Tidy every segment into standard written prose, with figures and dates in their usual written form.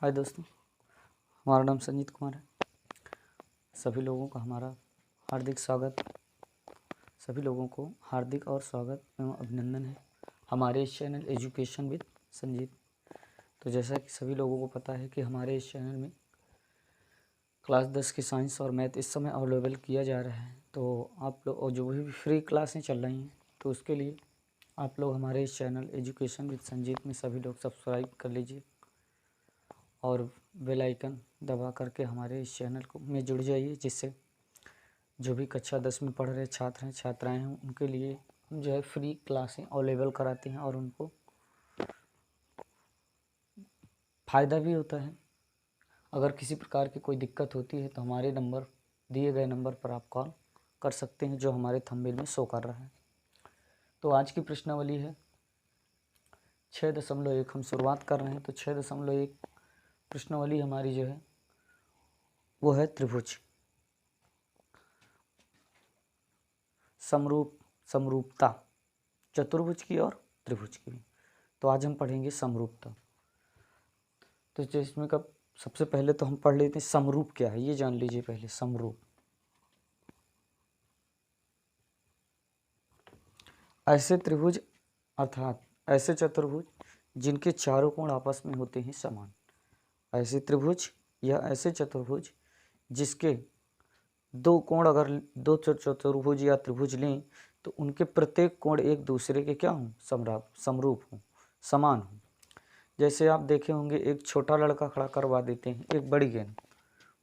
हाय दोस्तों, हमारा नाम संजीत कुमार है। सभी लोगों का हमारा हार्दिक स्वागत सभी लोगों को हार्दिक और स्वागत एवं अभिनंदन है हमारे इस चैनल एजुकेशन विद संजीत। तो जैसा कि सभी लोगों को पता है कि हमारे इस चैनल में क्लास 10 की साइंस और मैथ इस समय अवेलेबल किया जा रहा है। तो आप लोग और जो भी फ्री क्लासें चल रही हैं तो उसके लिए आप लोग हमारे इस चैनल एजुकेशन विद संजीत में सभी लोग सब्सक्राइब कर लीजिए और बेल आइकन दबा करके हमारे इस चैनल को में जुड़ जाइए, जिससे जो भी कक्षा 10 में पढ़ रहे छात्र हैं छात्राएं हैं उनके लिए हम जो है फ्री क्लासें अवेलेबल कराते हैं और उनको फ़ायदा भी होता है। अगर किसी प्रकार की कोई दिक्कत होती है तो हमारे दिए गए नंबर पर आप कॉल कर सकते हैं, जो हमारे थंबनेल में शो कर रहा है। तो आज की प्रश्नावली है 6.1। हम शुरुआत कर रहे हैं। तो 6.1 प्रश्नावली हमारी जो है वो है त्रिभुज समरूपता, चतुर्भुज की और त्रिभुज की। तो आज हम पढ़ेंगे समरूपता। तो जिसमें का सबसे पहले तो हम पढ़ लेते हैं समरूप क्या है, ये जान लीजिए पहले। समरूप ऐसे त्रिभुज अर्थात ऐसे चतुर्भुज जिनके चारों कोण आपस में होते हैं समान। ऐसे त्रिभुज या ऐसे चतुर्भुज जिसके दो कोण, अगर दो चतुर्भुज या त्रिभुज लें तो उनके प्रत्येक कोण एक दूसरे के क्या हों, समरूप हों, समान हों। जैसे आप देखे होंगे, एक छोटा लड़का खड़ा करवा देते हैं एक बड़ी गेंद।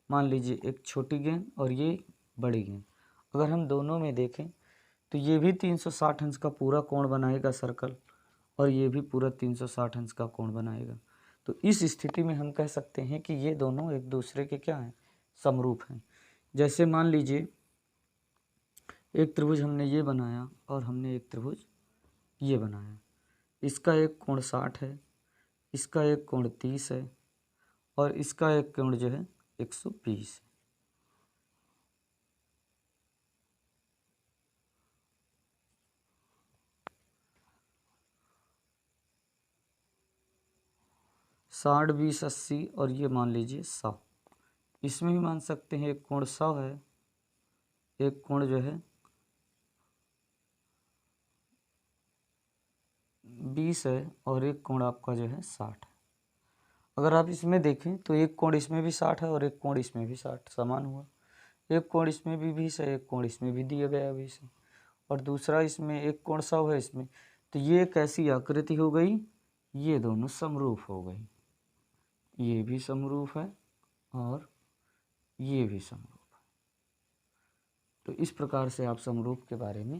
मान लीजिए एक छोटी गेंद और ये बड़ी गेंद, अगर हम दोनों में देखें तो ये भी 360 अंश का पूरा कोण बनाएगा सर्कल, और ये भी पूरा 360 अंश का कोण बनाएगा। तो इस स्थिति में हम कह सकते हैं कि ये दोनों एक दूसरे के क्या हैं, समरूप हैं। जैसे मान लीजिए एक त्रिभुज हमने ये बनाया और हमने एक त्रिभुज ये बनाया। इसका एक कोण 60 है, इसका एक कोण 30 है और इसका एक कोण जो है 120 है। साठ 20 80 और ये मान लीजिए 100। इसमें भी मान सकते हैं एक कोण 100 है, एक कोण जो है 20 है और एक कोण आपका जो है 60 है। अगर आप इसमें देखें तो एक कोण इसमें भी 60 है और एक कोण इसमें भी 60, समान हुआ। एक कोण इसमें भी 20 है, एक कोण इसमें भी दिया गया 20 है और दूसरा इसमें एक कोण 100 है इसमें। तो ये एक ऐसी आकृति हो गई, ये दोनों समरूप हो गई। ये भी समरूप है और ये भी समरूप है। तो इस प्रकार से आप समरूप के बारे में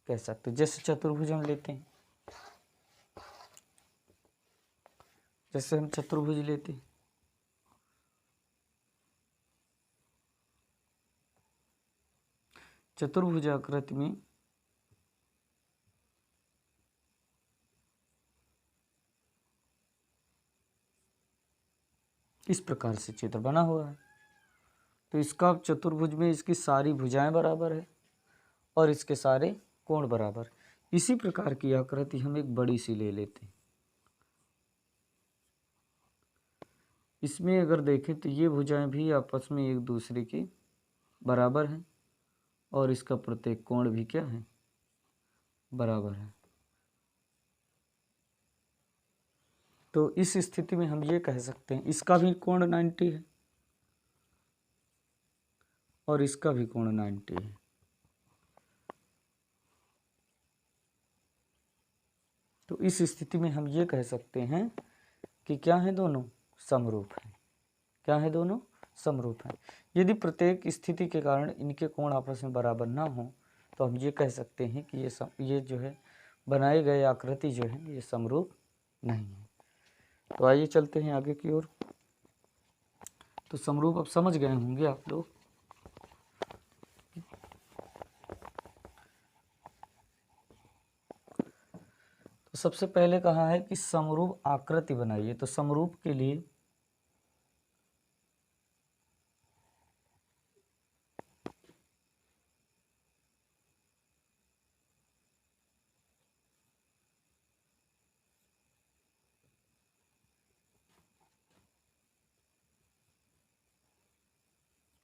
कह सकते हैं। जैसे चतुर्भुज हम लेते हैं, जैसे हम चतुर्भुज लेते हैं, चतुर्भुज आकृति में इस प्रकार से चित्र बना हुआ है। तो इसका चतुर्भुज में इसकी सारी भुजाएं बराबर है और इसके सारे कोण बराबर। इसी प्रकार की आकृति हम एक बड़ी सी ले लेते हैं। इसमें अगर देखें तो ये भुजाएं भी आपस में एक दूसरे के बराबर हैं और इसका प्रत्येक कोण भी क्या है, बराबर है। तो इस स्थिति में हम ये कह सकते हैं इसका भी कोण 90 है और इसका भी कोण 90 है। तो इस स्थिति में हम ये कह सकते हैं कि क्या है, दोनों समरूप हैं। क्या है, दोनों समरूप हैं। यदि प्रत्येक स्थिति के कारण इनके कोण आपस में बराबर ना हो तो हम ये कह सकते हैं कि ये जो है बनाए गए आकृति जो है ये समरूप नहीं है। तो आइए चलते हैं आगे की ओर। तो समरूप अब समझ गए होंगे आप लोग। तो सबसे पहले कहा है कि समरूप आकृति बनाइए। तो समरूप के लिए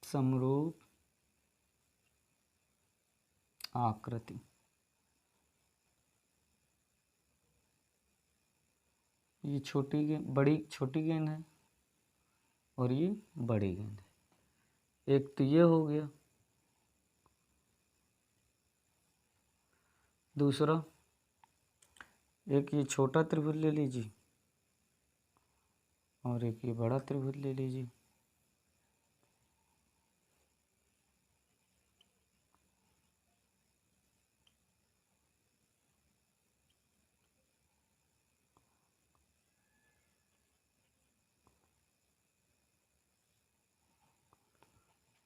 समरूप आकृति। ये छोटी गेंद, बड़ी छोटी गेंद है और ये बड़ी गेंद है। एक तो ये हो गया, दूसरा एक ये छोटा त्रिभुज ले लीजिए और एक ये बड़ा त्रिभुज ले लीजिए।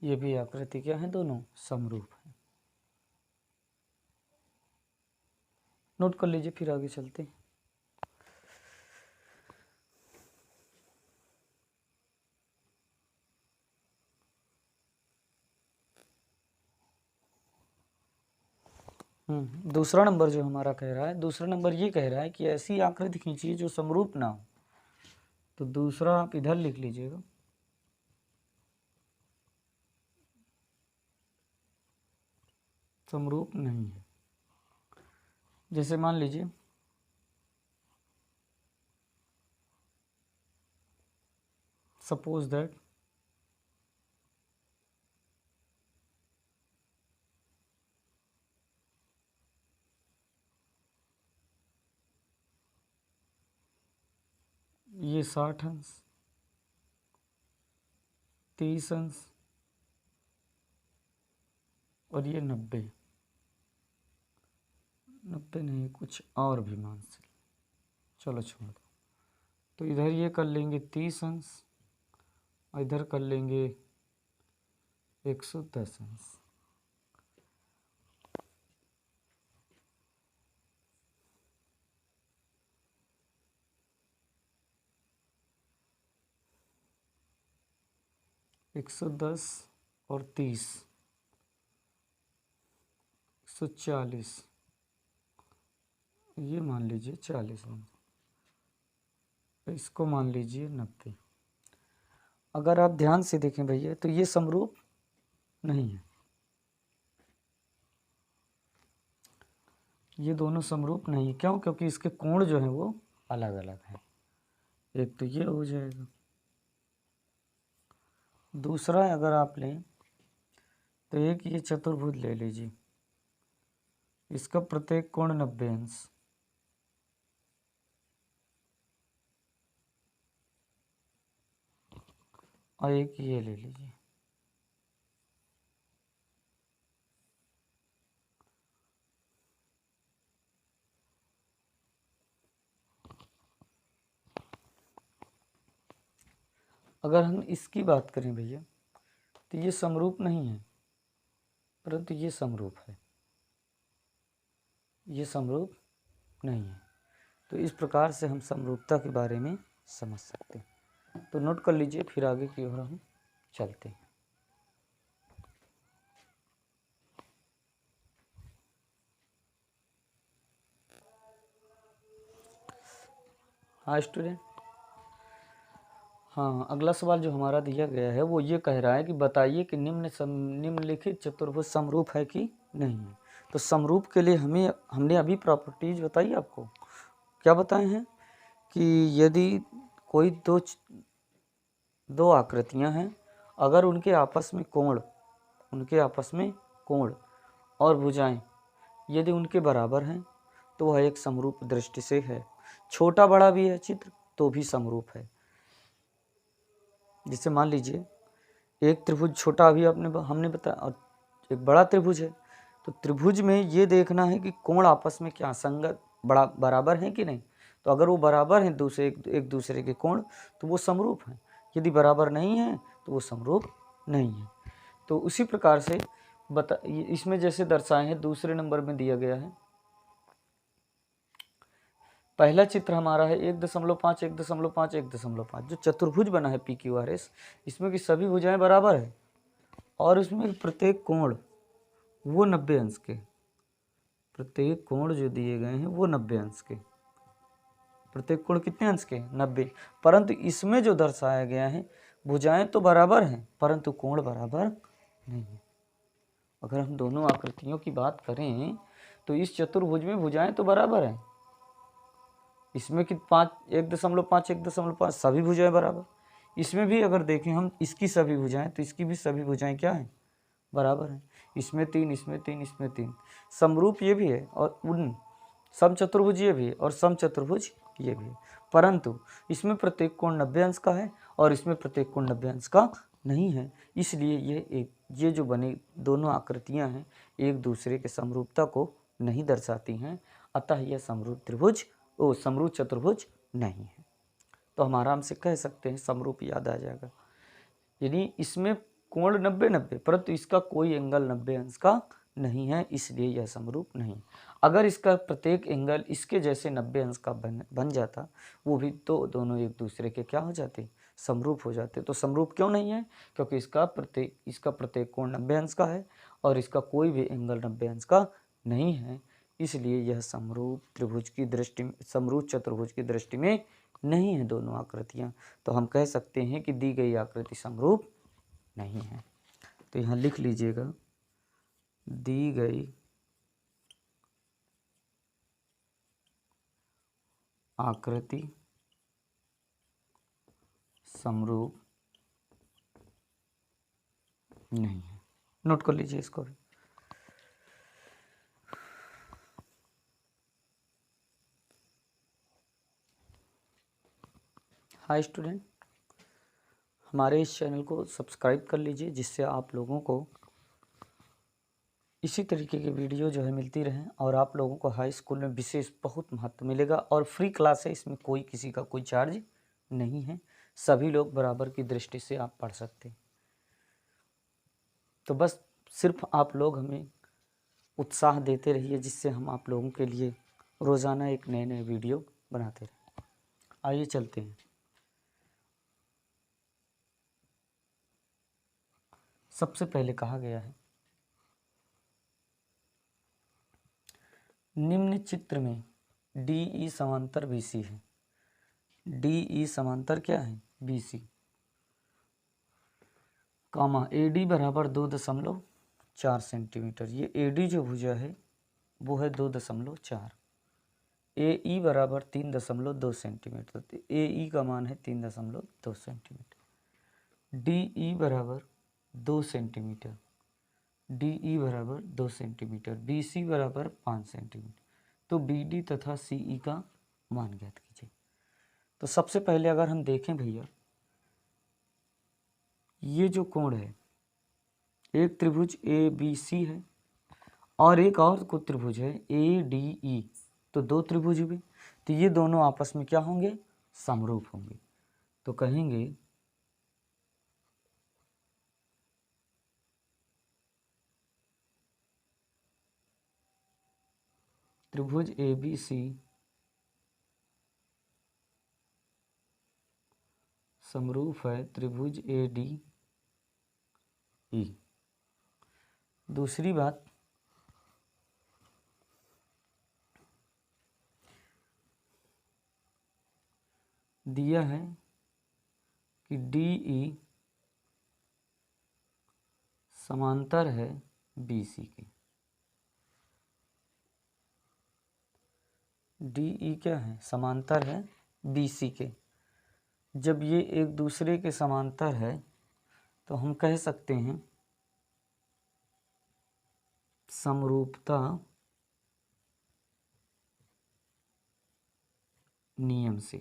ये भी आकृति क्या है, दोनों समरूप है। नोट कर लीजिए, फिर आगे चलते हैं। दूसरा नंबर जो हमारा कह रहा है, दूसरा नंबर ये कह रहा है कि ऐसी आकृति खींचिए जो समरूप ना हो। तो दूसरा आप इधर लिख लीजिएगा, समरूप नहीं है। जैसे मान लीजिए सपोज दैट ये 60 अंश, 30 अंश और ये 90 नहीं, कुछ और भी मान से, चलो छोड़ दो। तो इधर ये कर लेंगे 30 अंश और इधर कर लेंगे 110 अंश। एक 110 और 30, 140, ये मान लीजिए 40 अंश, इसको मान लीजिए 90। अगर आप ध्यान से देखें भैया तो ये समरूप नहीं है, ये दोनों समरूप नहीं है। क्यों? क्योंकि इसके कोण जो हैं वो अलग अलग हैं। एक तो ये हो जाएगा, दूसरा अगर आप लें तो एक ये चतुर्भुज ले लीजिए, इसका प्रत्येक कोण 90 अंश, और एक ये ले लीजिए, अगर हम इसकी बात करें भैया तो ये समरूप नहीं है, परंतु ये समरूप है, ये समरूप नहीं है। तो इस प्रकार से हम समरूपता के बारे में समझ सकते हैं। तो नोट कर लीजिए, फिर आगे की ओर हम चलते हैं। हाँ स्टूडेंट, हाँ अगला सवाल जो हमारा दिया गया है वो ये कह रहा है कि बताइए कि निम्नलिखित चतुर्भुज समरूप है कि नहीं है। तो समरूप के लिए हमने अभी प्रॉपर्टीज बताई आपको। क्या बताए हैं कि यदि कोई दो आकृतियां हैं, अगर उनके आपस में कोण और भुजाएं यदि उनके बराबर हैं तो वह एक समरूप दृष्टि से है। छोटा बड़ा भी है चित्र तो भी समरूप है। जैसे मान लीजिए एक त्रिभुज छोटा अभी हमने बताया और एक बड़ा त्रिभुज है, तो त्रिभुज में ये देखना है कि कोण आपस में क्या संगत बराबर हैं कि नहीं। तो अगर वो बराबर हैं एक दूसरे के कोण तो वो समरूप हैं, यदि बराबर नहीं है तो वो समरूप नहीं है। तो उसी प्रकार से इसमें जैसे दर्शाए हैं दूसरे नंबर में दिया गया है। पहला चित्र हमारा है 1.5 1.5 1.5, जो चतुर्भुज बना है PQRS, इसमें की सभी भुजाएं बराबर है और उसमें प्रत्येक कोण वो 90 अंश के, प्रत्येक कोण जो दिए गए हैं वो 90 अंश के, प्रत्येक कोण कितने अंश के 90। परंतु इसमें जो दर्शाया गया है भुजाएं तो बराबर हैं परंतु कोण बराबर नहीं है। अगर हम दोनों आकृतियों की बात करें तो इस चतुर्भुज में भुजाएं तो बराबर हैं, इसमें कि 5, 1.5, 1.5 सभी भुजाएं बराबर। इसमें भी अगर देखें हम इसकी सभी भुजाएं तो इसकी भी सभी भुजाएं क्या हैं, बराबर हैं। इसमें 3, इसमें 3, इसमें 3, समरूप ये भी है और उन समचतुर्भुज ये भी है और समचतुर्भुज ये भी है, परंतु इसमें प्रत्येक कोण 90 अंश का है और इसमें प्रत्येक कोण 90 अंश का नहीं है। इसलिए ये जो बने दोनों आकृतियां हैं एक दूसरे के समरूपता को नहीं दर्शाती हैं, अतः यह समरूप चतुर्भुज नहीं है। तो हम आराम से कह सकते हैं समरूप याद आ जाएगा, यानी इसमें कोण 90-90 परंतु इसका कोई एंगल 90 अंश का नहीं है, इसलिए यह समरूप नहीं। अगर इसका प्रत्येक एंगल इसके जैसे 90 अंश का बन जाता वो भी तो दोनों एक दूसरे के क्या हो जाते, समरूप हो जाते। तो समरूप क्यों नहीं है, क्योंकि इसका प्रत्येक कोण 90 अंश का है और इसका कोई भी एंगल 90 अंश का नहीं है, इसलिए यह समरूप चतुर्भुज की दृष्टि में नहीं है दोनों आकृतियाँ। तो हम कह सकते हैं कि दी गई आकृति समरूप नहीं है। तो यहाँ लिख लीजिएगा, दी गई आकृति समरूप नहीं है। नोट कर लीजिए इसको भी। हाय स्टूडेंट, हमारे इस चैनल को सब्सक्राइब कर लीजिए जिससे आप लोगों को इसी तरीके की वीडियो जो है मिलती रहें और आप लोगों को हाई स्कूल में विशेष बहुत महत्व मिलेगा। और फ्री क्लास है, इसमें किसी का कोई चार्ज नहीं है, सभी लोग बराबर की दृष्टि से आप पढ़ सकते हैं। तो बस सिर्फ आप लोग हमें उत्साह देते रहिए जिससे हम आप लोगों के लिए रोज़ाना एक नए वीडियो बनाते रहें। आइए चलते हैं। सबसे पहले कहा गया है निम्न चित्र में DE समांतर BC है। DE समांतर क्या है, BC, कामा AD बराबर 2.4 सेंटीमीटर। ये AD जो भुजा है वो है 2.4, AE बराबर 3.2 सेंटीमीटर, तो AE का मान है 3.2 सेंटीमीटर। DE बराबर 2 सेंटीमीटर, DE बराबर 2 सेंटीमीटर, BC बराबर 5 सेंटीमीटर। तो BD तथा CE का मान ज्ञात कीजिए। तो सबसे पहले अगर हम देखें भैया, ये जो कोण है एक त्रिभुज ABC है और एक और को त्रिभुज है ADE, तो 2 त्रिभुज हुए, तो ये दोनों आपस में क्या होंगे, समरूप होंगे। तो कहेंगे त्रिभुज ABC समरूप है त्रिभुज ADE। दूसरी बात, दिया है कि DE समांतर है BC के। DE क्या है, समांतर है BC के। जब ये एक दूसरे के समांतर है तो हम कह सकते हैं समरूपता नियम से।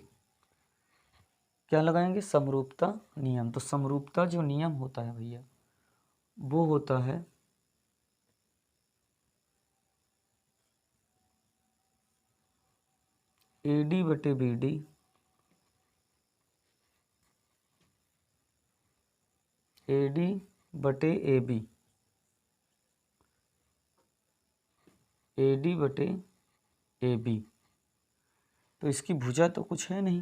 क्या लगाएंगे, समरूपता नियम। तो समरूपता जो नियम होता है भैया वो होता है AD बटे BD AD बटे AB AD बटे AB। तो इसकी भुजा तो कुछ है नहीं,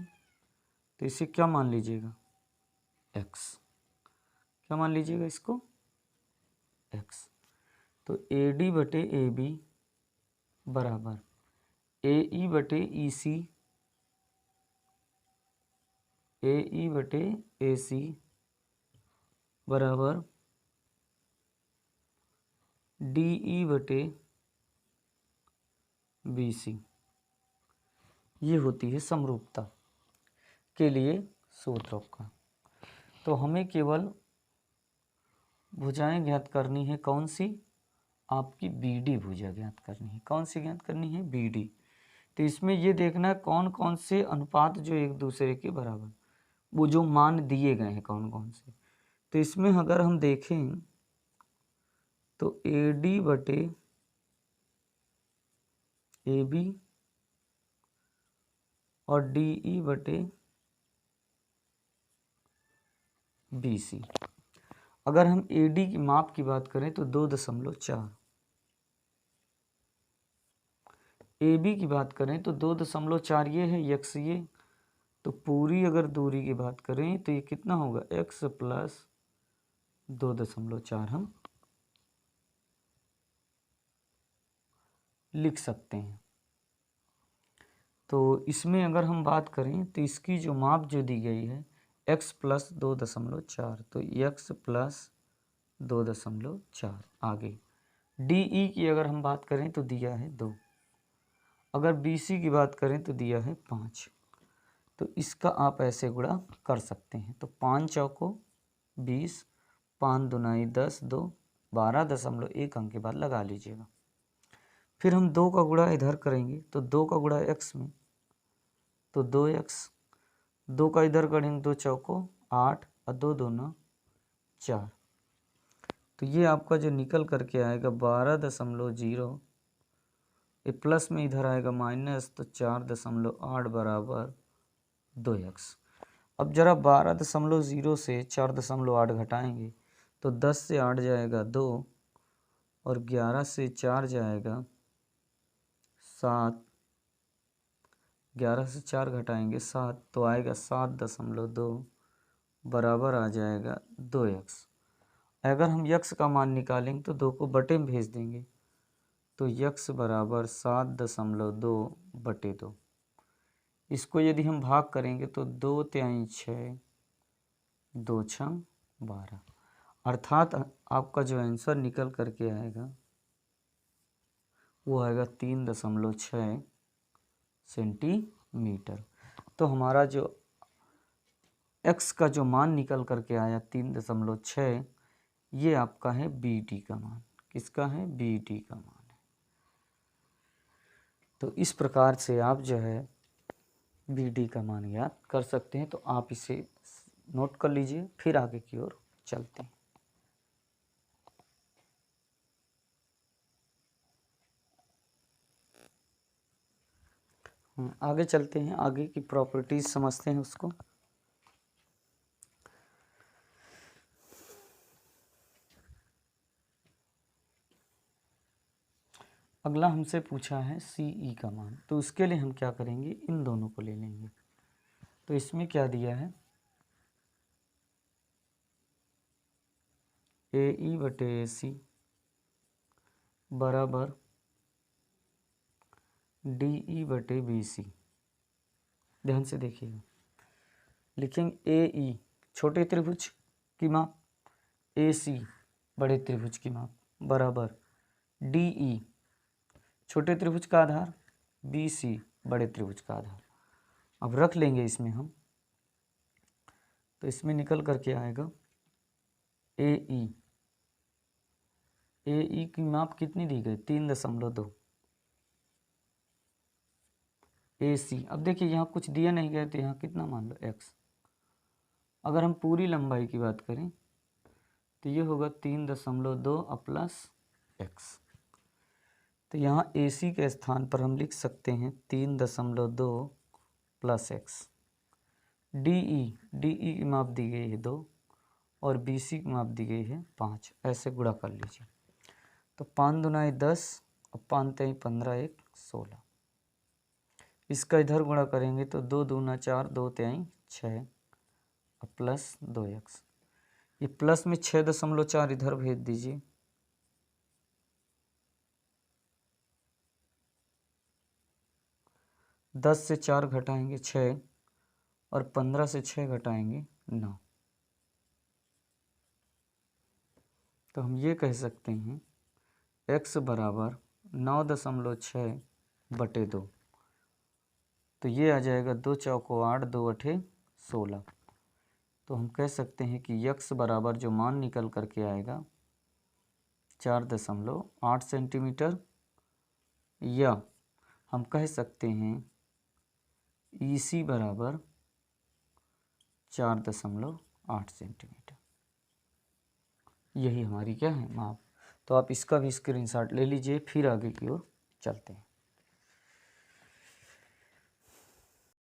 तो इसे क्या मान लीजिएगा, x। क्या मान लीजिएगा इसको, x। तो AD बटे AB बराबर AE बटे EC AE बटे AC बराबर DE बटे BC। ये होती है समरूपता के लिए सूत्रों का। तो हमें केवल भुजाएं ज्ञात करनी है, कौन सी? आपकी BD भुजा ज्ञात करनी है। कौन सी ज्ञात करनी है? BD। तो इसमें ये देखना है कौन कौन से अनुपात जो एक दूसरे के बराबर, वो जो मान दिए गए हैं कौन कौन से। तो इसमें अगर हम देखें तो AD बटे AB और DE बटे BC। अगर हम AD की माप की बात करें तो 2.4, AB की बात करें तो 2.4 ये है, x ये। तो पूरी अगर दूरी की बात करें तो ये कितना होगा? x प्लस 2.4 हम लिख सकते हैं। तो इसमें अगर हम बात करें तो इसकी जो माप जो दी गई है x प्लस 2.4, तो x प्लस 2.4। आगे DE की अगर हम बात करें तो दिया है 2। अगर BC की बात करें तो दिया है 5। तो इसका आप ऐसे गुणा कर सकते हैं। तो 5 चौको 20, 5 दुनाई 10, 2 12.1 अंक के बाद लगा लीजिएगा। फिर हम 2 का गुणा इधर करेंगे तो 2 का गुणा x में तो 2x, 2 का इधर करेंगे 2 चौको 8 और 2 दूना 4। तो ये आपका जो निकल करके आएगा 12.0, ये प्लस में इधर आएगा माइनस, तो 4.8 बराबर 2x। अब जरा 12.0 से 4.8 घटाएंगे तो 10 से 8 जाएगा 2 और 11 से 4 जाएगा 7, 11 से 4 घटाएंगे 7 तो आएगा 7.2 बराबर आ जाएगा 2x। अगर हम x का मान निकालेंगे तो 2 को बटे में भेज देंगे तो x बराबर 7.2 बटे 2। इसको यदि हम भाग करेंगे तो 2 तिहाई 6, 2 छंग 12, अर्थात आपका जो आंसर निकल करके आएगा वो आएगा 3.6 सेंटीमीटर। तो हमारा जो x का जो मान निकल करके आया 3.6, ये आपका है BD का मान। किसका है? BD का मान है। तो इस प्रकार से आप जो है BD का मान ज्ञात कर सकते हैं। तो आप इसे नोट कर लीजिए, फिर आगे की ओर चलते हैं। आगे चलते हैं, आगे की प्रॉपर्टीज समझते हैं उसको। अगला हमसे पूछा है CE का मान, तो उसके लिए हम क्या करेंगे? इन दोनों को ले लेंगे। तो इसमें क्या दिया है? AE बटे AC बराबर DE बटे BC। ध्यान से देखिएगा, लिखेंगे AE छोटे त्रिभुज की माप, AC बड़े त्रिभुज की माप बराबर DE छोटे त्रिभुज का आधार, BC बड़े त्रिभुज का आधार। अब रख लेंगे इसमें हम, तो इसमें निकल करके आएगा AE की माप कितनी दी गई? 3.2। AC, अब देखिए यहाँ कुछ दिया नहीं गया तो यहाँ कितना मान लो x। अगर हम पूरी लंबाई की बात करें तो ये होगा 3.2 प्लस x। तो यहाँ AC के स्थान पर हम लिख सकते हैं 3.2 प्लस x। DE की माप दी गई है 2 और BC की माप दी गई है 5। ऐसे गुणा कर लीजिए तो 5 दुनाई 10 और 5 तिहाई 15, 1 16। इसका इधर गुणा करेंगे तो 2 दूना 4, 2 तिहाई 6 और प्लस 2x। ये प्लस में 6.4 इधर भेज दीजिए, दस से 4 घटाएंगे 6 और 15 से 6 घटाएंगे 9। तो हम ये कह सकते हैं x बराबर 9.6/2। तो ये आ जाएगा 2 चौको 8, 2 अठे 16। तो हम कह सकते हैं कि x बराबर जो मान निकल करके आएगा 4.8 सेंटीमीटर, या हम कह सकते हैं EC बराबर 4.8 सेंटीमीटर। यही हमारी क्या है माप। तो आप इसका भी स्क्रीनशॉट ले लीजिए, फिर आगे की ओर चलते हैं।